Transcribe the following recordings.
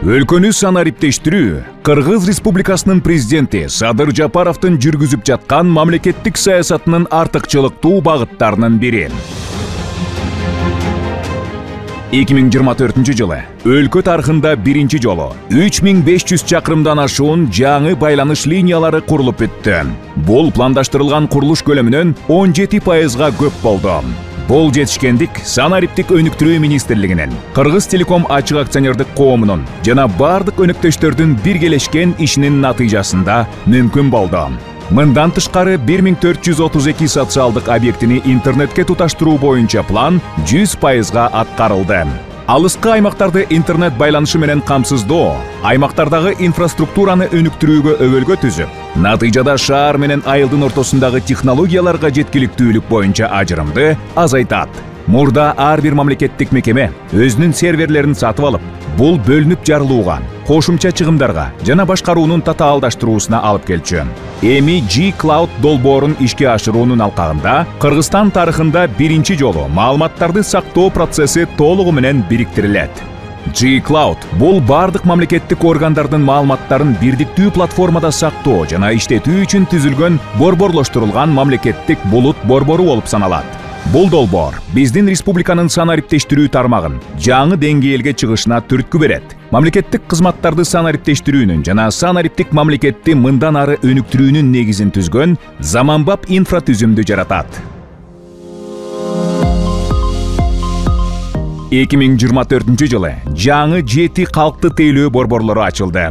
Өлкөнү санариптештирүү Кыргыз Республикасынын президенти Садыр Жапаровдун жүргүзүп жаткан мамлекеттик саясатынын артыкчылыктуу багыттарынын бири. 2024-жылы өлкө тарыхында биринчи жолу 3500 чакырымдан ашуун жаңы байланыш линиялары курулуп бүттү. Бул пландаштырылган курулуш көлөмүнөн 17%га көп болду. Бул жетишкендик санариптик өнүктүрүү министрлигинин, Кыргыз Телеком ачык акционердик коомунун жана бардык өнөктөштөрдүн биргелешкен ишинин натыйжасында мүмкүн болду. Мындан тышкары 1432 социалдык объектини интернетке туташтыруу боюнча план 100%га аткарылды. Алыскы аймактарды интернет байланышы менен камсыздоо, аймактардагы инфраструктураны өнүктүрүүгө өбөлгө түзүп, натыйжада шаар менен айылдын ортосундагы технологияларга жеткиликтүүлүк боюнча ажырымды азайтат. Мурда ар бир мамлекеттик мекеме өзүнүн серверлерин сатып алып, бул бөлүнүп жарылууга, кошумча чыгымдарга жана башкаруунун татаалдаштыруусуна алып келчү. Эми G-Cloud долбоорун ишке ашыруунун алкагында Кыргызстан тарыхында биринчи жолу маалыматтарды сактоо процесси толугу менен бириктирилет. G-Cloud бул бардык мамлекеттик органдардын маалыматтарын бирдиктүү платформада сактоо жана иштетүү үчүн түзүлгөн борборлоштурулган мамлекеттик булут борбору болуп саналат. Бул долбоор биздин республиканын санариптештирүү тармагын жаңы деңгээлге чыгышына түрткү берет. Мамлекеттик кызматтарды санариптештирүүнүн жана санариптик мамлекетти мындан ары өнүктүрүүнүн негизин түзгөн заманбап инфратүзүмдү жаратат. 2024-жылы жаңы 7 калкты тейлөө борборлору ачылды.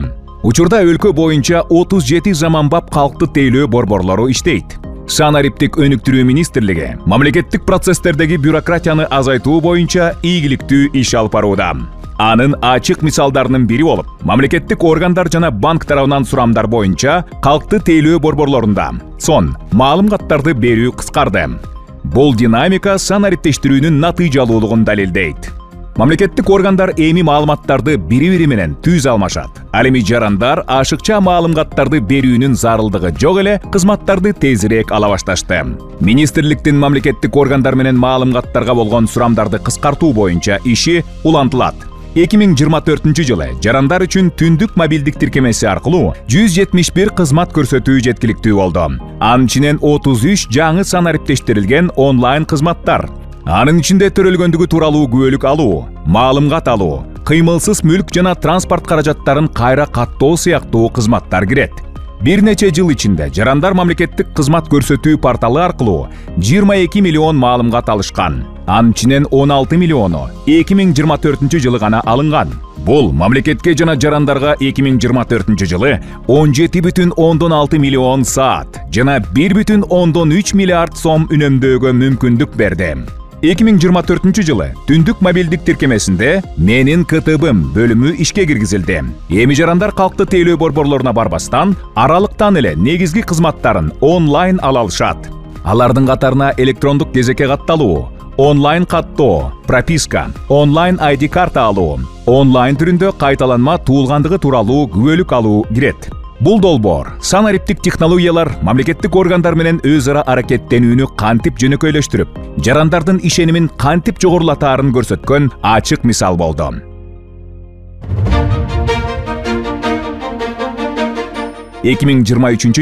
Учурда өлкө боюнча 37 заманбап калкты тейлөө борборлору иштейт. Санариптик өнүктүрүү министрлиги мамлекеттик процесстердеги бюрократияны азайтуу боюнча ийгиликтүү иш алып барууда. Анын ачык мисалдарынын бири болуп, мамлекеттик органдар жана банк тарабынан сурамдар боюнча калкты тейлөө борборлорунда сон маалым каттарды берүү кыскарды. Бул динамика санариптештирүүнүн натыйжалуулугун далилдейт. Мамлекеттик органдар эми маалыматтарды бири-бири менен түз алмашат. Ал эми жарандар ашыкча маалыматтарды берүүнүн зарылдыгы жок эле кызматтарды тезирээк ала башташты. Министрликтин мамлекеттик органдар менен маалыматтарга болгон сурамдарды кыскартуу боюнча иши улантылат. 2024-жылы жарандар үчүн түндүк мобилдик тиркемеси аркылуу 171 кызмат көрсөтүү жеткиликтүү болду. Анын ичинен 33 жаңы санариптештирилген онлайн кызматтар. Анын ичинде төрөлгөндүгү тууралуу күбөлүк алуу, маалымат алуу, кыймылсыз мүлк жана транспорт каражаттарын кайра каттоо сыяктуу кызматтар кирет. Бир нече жыл ичинде жарандар мамлекеттик кызмат көрсөтүү порталы аркылуу 22 миллион маалымат алышкан. Анын ичинен 16 миллиону 2024-жылы гана алынган. Бул мамлекетке жана жарандарга 2024-жылы 17,6 миллион саат жана 1,3 миллиард сом үнөмдөөгө мүмкүндүк берди. 2024-жылы түндүк мобилдик тиркемесинде менин КТБ-м бөлүмү ишке киргизилди. Эми жарандар калкты тейлөө борборлоруна барбастан, аралыктан эле негизги кызматтарын онлайн ала алышат. Алардын катарына электрондук кезекке катталуу, онлайн каттоо, прописка, онлайн ID карта алуу, онлайн түрүндө кайталанма туулгандыгы тууралуу күбөлүк алуу кирет. Бул долбоор санариптик технологиялар мамлекеттик органдар менен өз ара аракеттенүүнү кантип жөнөкөйлөштүрүп, жарандардын ишенимин кантип жогорулатаарын көрсөткөн ачык мисал болду.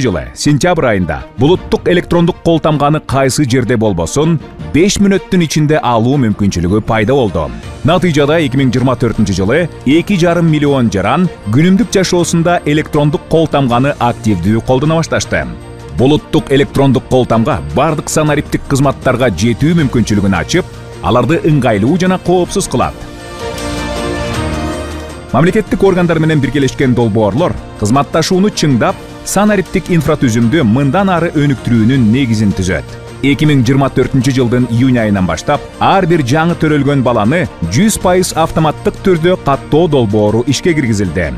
жылы сентябрь айында булуттук электрондук кол тамганы кайсы жерде болбосун 5 мүнөттүн ичинде алуу мүмкүнчүлүгү пайда болду. Натыйжада 2024-жылы 2,5 миллион жаран күнүмдүк жашоосунда электрондук кол тамганы активдүү колдоно башташты. Булуттук электрондук кол тамга бардык санариптик кызматтарга жетүү мүмкүнчүлүгүн ачып, аларды ыңгайлуу жана коопсуз кылат. Мамлекеттик органдар менен биргелешкен долбоорлор кызматташууну чыңдап, санариптик инфратүзүмдү мындан ары өнүктүрүүнүн негизин түзөт. 2024-жылдын июнь айынан баштап ар бир жаңы төрөлгөн баланы 100% автоматтык түрдө каттоо долбоору ишке киргизилди.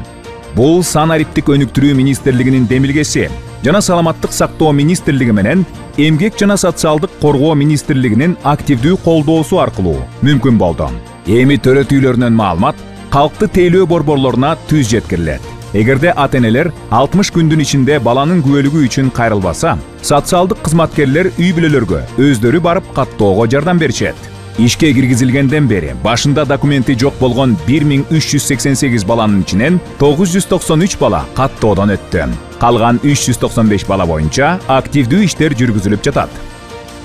Бул санариптик өнүктүрүү министрлигинин демилгеси жана саламаттык сактоо министрлиги менен эмгек жана социалдык коргоо министрлигинин активдүү колдоосу аркылуу мүмкүн болду. Эми төрөтүүлөрүнөн маалымат калкты тейлөө борборлоруна түз жеткирилет. Эгерде ата-энелер 60 күндүн ичинде баланын күбөлүгү үчүн кайрылбаса, социалдык кызматкерлер үй бүлөлөргө өздөрү барып каттоого жардам беришет. Ишке киргизилгенден бери башында документи жок болгон 1388 баланын ичинен 993 бала каттоодон өттү. Калган 395 бала боюнча активдүү иштер жүргүзүлүп жатат.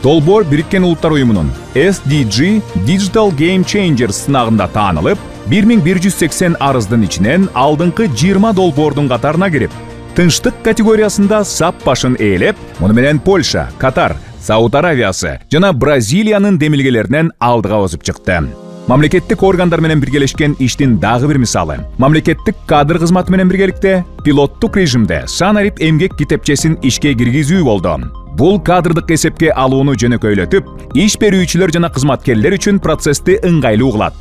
Долбоор Бириккен Улуттар Уюмунун SDG Digital Game Changers сынагында таанылып, 1180 арыздын ичинен алдыңкы 20 долбоордун катарына кирип, тынчтык категориясында сап башын ээлеп, муну менен Польша, Катар, Сауд Аравиясы жана Бразилиянын демилгелеринен алдыга озуп чыкты. Мамлекеттик органдар менен биргелешкен иштин дагы бир мисалы. Мамлекеттик кадр кызматы менен биргеликте пилоттук режимде санарип эмгек китепчесин ишке киргизүү болду. Бул кадрдык эсепке алууну жөнөкөйлөтүп, иш берүүчүлөр жана кызматкерлер үчүн процессти ыңгайлуу кылат.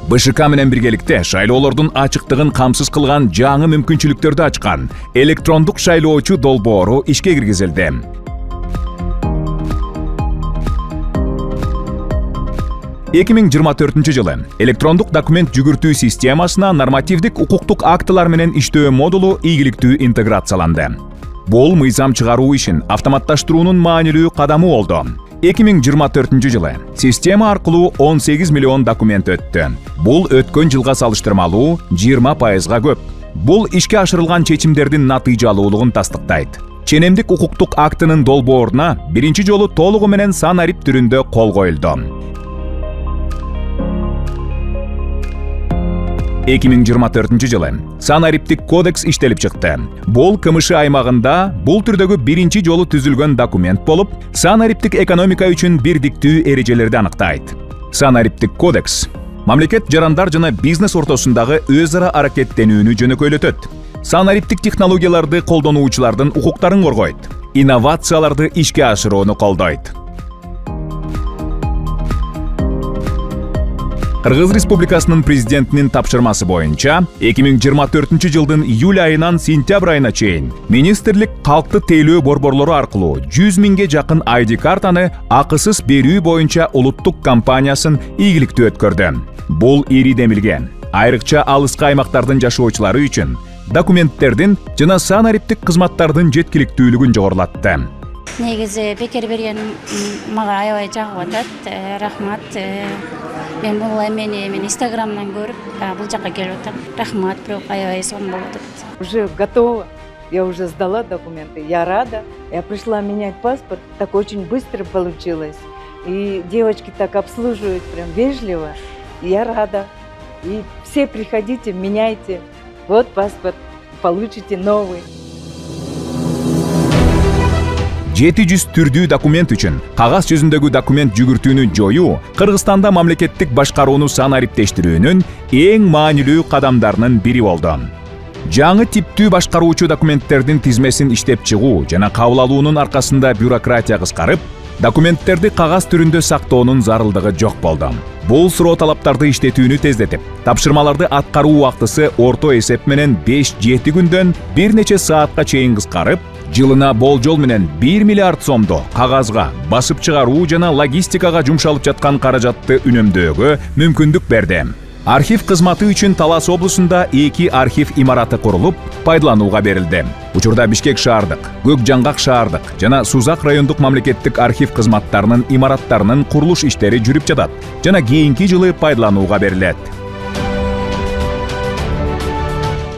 БШК менен биргеликте шайлоолордун ачыктыгын камсыз кылган жаңы мүмкүнчүлүктөрдү ачкан электрондук шайлоочу долбоору ишке киргизилди. 2024 жылы электрондук документ жүгүртүү системасына нормативдик укуктук актылар менен иштөө модулу ийгиликтүү интеграцияланды. Бул мыйзам чыгаруу ишин автоматташтыруунун маанилүү кадамы болду. 2024 жылы система аркылуу 18 миллион документ өттү. Бул өткөн жылга салыштырмалуу 20%га көп. Бул ишке ашырылган чечимдердин натыйжалуулугун тастыктайт. Ченемдик укуктук актынын долбооруна биринчи жолу толугу менен санарип түрүндө кол коюлду. 2024 жылы санариптик кодекс иштелип чыкты. Бул КМШ аймагында бул түрдөгү биринчи жолу түзүлгөн документ болуп, санариптик экономика үчүн бирдиктүү эрежелерди аныктайт. Санариптик кодекс мамлекет жарандар жана бизнес ортосундагы өз ара аракеттенүүнү жөнөкөйлөтөт. Санариптик технологияларды колдонуучулардын укуктарын коргойт. Инновацияларды ишке ашырууну колдойт. Кыргыз Республикасынын президентинин тапшырмасы боюнча 2024 жылдын июль айынан сентябрь айына чейин министрлик калкты тейлөө борборлору аркылуу 100 миңге жакын ID картаны акысыз берүү боюнча улуттук кампаниясын ийгиликтүү өткөрдү. Бул ири демилге, айрыкча алыскы аймактардын жашоочулары үчүн документтердин жана санариптик кызматтардын жеткиликтүүлүгүн жогорулатты. Негизи бекер берген мага аябай жагып атат. Рахмат. Мен бул эмени Инстаграмдан көрүп, бул жакка келип атам. Рахмат, бирок аябай сонун болуп атат. Уже готова. Я уже сдала документы. Я рада. Я пришла менять паспорт. Так очень быстро получилось. И девочки так обслуживают прям вежливо. Я рада. И все приходите, меняйте. Вот паспорт. Получите новый. 700 түрдүү документ үчүн кагаз жүзүндөгү документ жүгүртүүнү жоюу Кыргызстанда мамлекеттик башкарууну санариптештирүүнүн эң маанилүү кадамдарынын бири болду. Жаңы типтүү башкаруучу документтердин тизмесин иштеп чыгуу жана кабыл алуунун аркасында бюрократия кыскарып, документтерди кагаз түрүндө сактоонун зарылдыгы жок болду. Бул суроо талаптарды иштетүүнү тездетип, тапшырмаларды аткаруу убактысы орто эсеп менен 5-7 күндөн бир нече саатка чейин кыскарып, жылына болжол менен 1 миллиард сомдо кагазга басып чыгаруу жана логистикага жумшалып жаткан каражатты үнөмдөөгө мүмкүндүк берди. Архив кызматы үчүн Талас облусунда 2 архив имараты курулуп, пайдаланууга берилди. Учурда Бишкек шаардык, Көк Жаңгак шаардык жана Сузак райондук мамлекеттик архив кызматтарынын имараттарынын курулуш иштери жүрүп жатат жана кийинки жылы пайдаланууга берилет.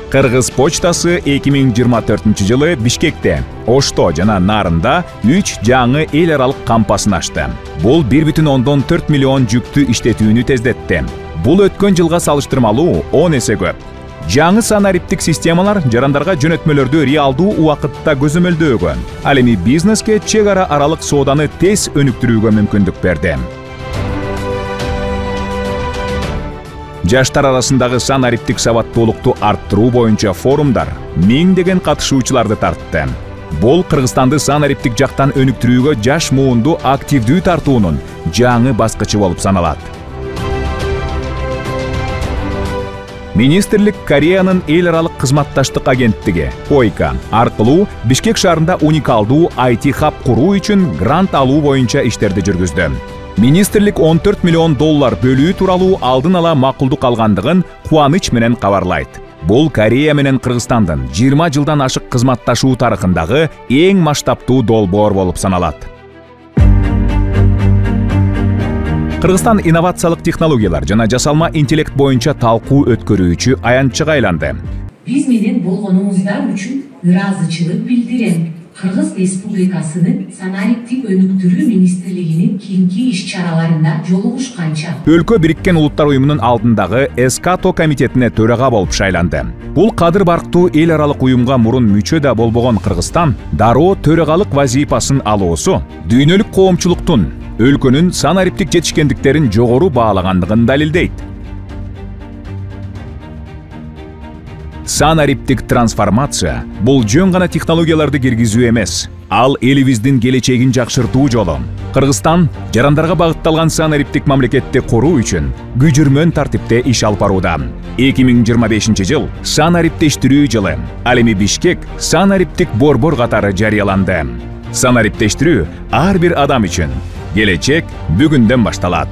Кыргыз почтасы 2024 жылы Бишкекте, Ошто жана Нарында 3 жаңы эл аралык кампасын ачты. Бул 1,4 миллион жүктү иштетүүнү тездетти. Бул өткөн жылга салыштырмалуу 10 эсе көп. Жаңы санариптик системалар жарандарга жөнөтмөлөрдү реалдуу убакытта көзөмөлдөөгө, ал эми бизнеске чек ара аралык сооданы тез өнүктүрүүгө мүмкүндүк берди. Жаштар арасындагы санариптик сабаттуулукту арттыруу боюнча форумдар миңдеген катышуучуларды тартты. Бул Кыргызстанды санариптик жактан өнүктүрүүгө жаш муунду активдүү тартуунун жаңы баскычы болуп саналат. Министрлик Кореянын эл аралык кызматташтык агенттиги (КОЙКА) аркылуу Бишкек шаарында уникалдуу IT хаб куруу үчүн грант алуу боюнча иштерди жүргүздү. Министрлик 14 миллион доллар бөлүү тууралуу алдын ала макулдук алгандыгын кубаныч менен кабарлайт. Бул Корея менен Кыргызстандын 20 жылдан ашык кызматташуу тарыхындагы эң масштабтуу долбоор болуп саналат. Кыргызстан инновациялык технологиялар жана жасалма интеллект боюнча талкуу өткөрүүчү аянтчыга айланды. Биз менен болгонуңуздар үчүн ыраазычылык билдирем. Кыргыз Республикасынын санариптик өнүктүрүү министрлигинин кийинки иш-чараларында жолугушканча. Өлкө Бириккен Улуттар уюмунун алдындагы СКТО комитетине төрага болуп шайланды. Бул кадыр барктуу эл аралык уюмга мурун мүчө да болбогон Кыргызстан дароо төрагалык вазифасын алуусу дүйнөлүк коомчулуктун өлкөнүн санариптик жетишкендиктерин жогору баалагандыгын далилдейт. Санариптик трансформация бул жөн гана технологияларды киргизүү эмес, ал элибиздин келечегин жакшыртуу жолу. Кыргызстан жарандарга багытталган санариптик мамлекетти куруу үчүн күжүрмөн тартипте иш алып барууда. 2025-жыл санариптештирүү жылы. Ал эми Бишкек санариптик борбор катары жарыяланды. Санариптештирүү ар бир адам үчүн келечек бүгүндөн башталат.